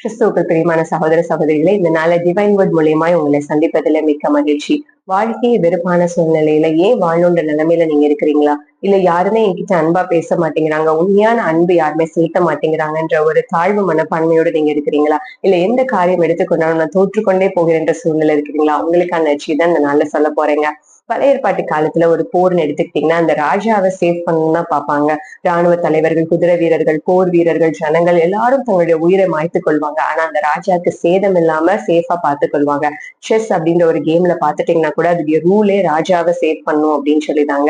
கிறிஸ்துவுக்குள் பிரியமான சகோதர சகோதரிகளை இந்த நாள டிவைன் வேர்ட் மூலியமாய் உங்களை சந்திப்பதில மிக்க மகிழ்ச்சி. வாழ்க்கையை வெறுப்பான சூழ்நிலையில ஏன் வாழணுன்ற நிலைமையில நீங்க இருக்கிறீங்களா? இல்ல யாருமே என்கிட்ட அன்பா பேச மாட்டேங்கிறாங்க, உண்மையான அன்பு யாருமே செலுத்த மாட்டேங்கிறாங்கன்ற ஒரு தாழ்வு மனப்பான்மையோட நீங்க இருக்கிறீங்களா? இல்ல எந்த காரியம் எடுத்துக்கொண்டாலும் நான் தோற்றுக்கொண்டே போகிற சூழ்நிலை இருக்கிறீங்களா? உங்களுக்கான நற்செய்தி தான் இந்த நாள்ல சொல்ல போறேங்க. பழைய ஏற்பாட்டு காலத்துல ஒரு போர்னு எடுத்துக்கிட்டீங்கன்னா அந்த ராஜாவை சேவ் பண்ணணும்னு தான் பார்ப்பாங்க. ராணுவ தலைவர்கள், குதிரை வீரர்கள், போர் வீரர்கள், ஜனங்கள் எல்லாரும் தங்களுடைய உயிரை மாய்த்துக் கொள்வாங்க. ஆனா அந்த ராஜாக்கு சேதம் இல்லாம சேஃபா பார்த்துக் கொள்வாங்க. செஸ் அப்படின்ற ஒரு கேம்ல பாத்துட்டீங்கன்னா கூட அதுடைய ரூலே ராஜாவை சேவ் பண்ணும் அப்படின்னு சொல்லிதாங்க.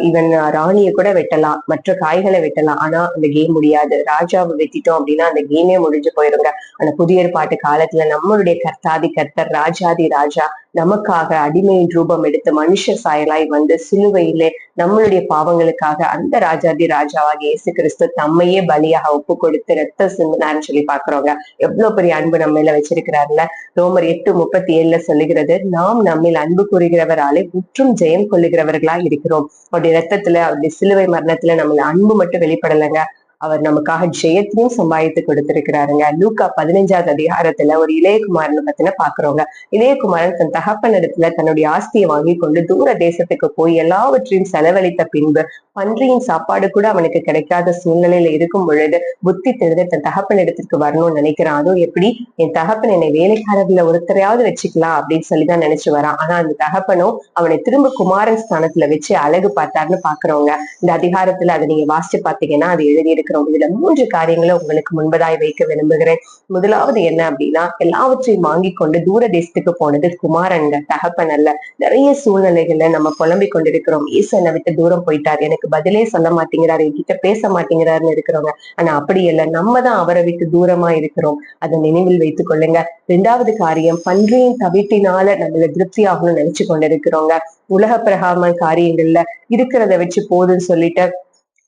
ஈவன் ராணியை கூட வெட்டலாம், மற்ற காய்களை வெட்டலாம், ஆனா அந்த கேம் முடியாது. ராஜாவை வெட்டிட்டோம் அப்படின்னா அந்த கேமே முடிஞ்சு போயிருங்க. அந்த புதிய ஏற்பாட்டு காலத்துல நம்மளுடைய கர்த்தாதி கர்த்தர், ராஜாதி ராஜா நமக்காக அடிமையின் ரூபம் எடுத்து மனுஷ சாயலாய் வந்து சிலுவையிலே நம்மளுடைய பாவங்களுக்காக அந்த ராஜாதி ராஜாவாகிய இயேசு கிறிஸ்து தம்மையே பலியாக ஒப்பு கொடுத்து ரத்த சிந்தினார்னு சொல்லி பாக்குறோங்க. எவ்வளவு பெரிய அன்பு நம்ம மேல வச்சிருக்கிறாருல. ரோமர் 8:37 சொல்லுகிறது, நாம் நம்மில் அன்பு கூறுகிறவராலே முற்றும் ஜெயம் கொள்ளுகிறவர்களா இருக்கிறோம். அவருடைய ரத்தத்துல, அவருடைய சிலுவை மரணத்துல நம்மள அன்பு மட்டும் வெளிப்படலைங்க, அவர் நமக்காக ஜெயத்தையும் சம்பாதித்து கொடுத்திருக்கிறாருங்க. லூக்கா 15வது அதிகாரத்துல ஒரு இளையகுமாரனை பத்தின பாக்குறோங்க. இளையகுமாரன் தன் தகப்பன் இடத்துல தன்னுடைய ஆஸ்தியை வாங்கி கொண்டு தூர தேசத்துக்கு போய் எல்லாவற்றையும் செலவழித்த பின்பு பன்றியின் சாப்பாடு கூட அவனுக்கு கிடைக்காத சூழ்நிலையில இருக்கும் பொழுது புத்தி தெரிந்து தன் தகப்பன் இடத்திற்கு வரணும்னு நினைக்கிறான். அதுவும் எப்படி, என் தகப்பன் என்னை வேலைக்காரர்ல ஒருத்தரையாவது வச்சுக்கலாம் அப்படின்னு சொல்லிதான் நினைச்சு வரான். ஆனா அந்த தகப்பனும் அவனை திரும்ப குமாரன் ஸ்தானத்துல வச்சு அழகு பார்த்தாருன்னு பாக்குறவங்க. இந்த அதிகாரத்துல அதை நீங்க வாசிச்சு பாத்தீங்கன்னா அது எழுதியிருக்கிறோம். இதுல 3 காரியங்களை உங்களுக்கு முன்பதாய் வைக்க விரும்புகிறேன். முதலாவது என்ன அப்படின்னா, எல்லாவற்றையும் வாங்கி கொண்டு தூர தேசத்துக்கு போனது குமாரன்க, தகப்பன் அல்ல. நிறைய சூழ்நிலைகள்ல நம்ம புலம்பிக் கொண்டிருக்கிறோம், இயேசு என்னை விட்டு தூரம் போயிட்டார், எனக்கு பதிலே சொல்ல மாட்டேங்கிறாரு, என்கிட்ட பேச மாட்டேங்கிறாருன்னு இருக்கிறவங்க. ஆனா அப்படி இல்லை, நம்ம தான் அவரை விட்டு தூரமா இருக்கிறோம். அதை நினைவில் வைத்துக் கொள்ளுங்க. 2வது காரியம், பன்றியின் தவிட்டினால நம்மள திருப்தி ஆகணும்னு நினைச்சு கொண்டிருக்கிறோங்க. உலக பிரகாரமான காரியங்கள்ல இருக்கிறத வச்சு போதுன்னு சொல்லிட்டு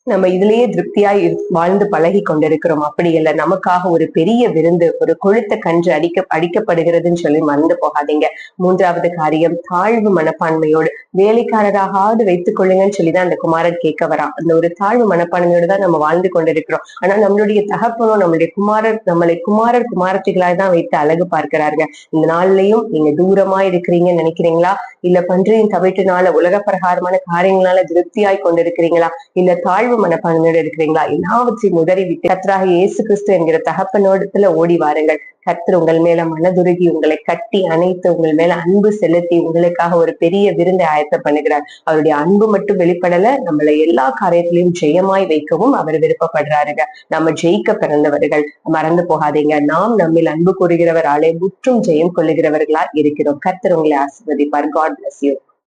நம்ம இதுலயே திருப்தியாய் வாழ்ந்து பழகி கொண்டிருக்கிறோம். அப்படி இல்லை, நமக்காக ஒரு பெரிய விருந்து, ஒரு கொழுத்த கன்று அடிக்கப்படுகிறதுன்னு சொல்லி மறந்து போகாதீங்க. 3வது காரியம், தாழ்வு மனப்பான்மையோடு வேலைக்காரராகாவது வைத்துக் கொள்ளுங்கன்னு சொல்லிதான் அந்த குமாரன் கேட்க வரான். அந்த ஒரு தாழ்வு மனப்பான்மையோடு தான் நம்ம வாழ்ந்து கொண்டிருக்கிறோம். ஆனா நம்மளுடைய தகப்பனும் நம்மளுடைய நம்மளை குமாரத்திகளாய் தான் வைத்து அழகு பார்க்கிறாருங்க. இந்த நாள்லயும் நீங்க தூரமா இருக்கிறீங்கன்னு நினைக்கிறீங்களா? இல்ல பன்றியின் தவிட்டினால உலக பிரகாரமான காரியங்களால திருப்தியாய் கொண்டிருக்கிறீங்களா? இல்ல தாழ்வு மனப்பான்மையோடு இருக்கிறீங்களா? எல்லாவற்றையும் உதறி விட்டு கர்த்தராகிய இயேசு கிறிஸ்து என்கிற தகப்பனோடத்துல ஓடி வாருங்கள். கர்த்தர் உங்கள் மேல மனதுருகி உங்களை கட்டி அணைத்து உங்கள் மேல அன்பு செலுத்தி உங்களுக்காக ஒரு பெரிய விருந்தை ஆயத்தம் பண்ணுகிறார். அவருடைய அன்பு மட்டும் வெளிப்படல, நம்மளை எல்லா காரியத்திலையும் ஜெயமாய் வைக்கவும் அவர் விருப்பப்படுறாருங்க. நம்ம ஜெயிக்க பிறந்தவர்கள், மறந்து போகாதீங்க. நாம் நம்மில் அன்பு கூறுகிறவராலே முற்றும் ஜெயம் கொள்ளுகிறவர்களா இருக்கிறோம். கர்த்தர் உங்களை ஆசீர்வதிப்பார். God bless you.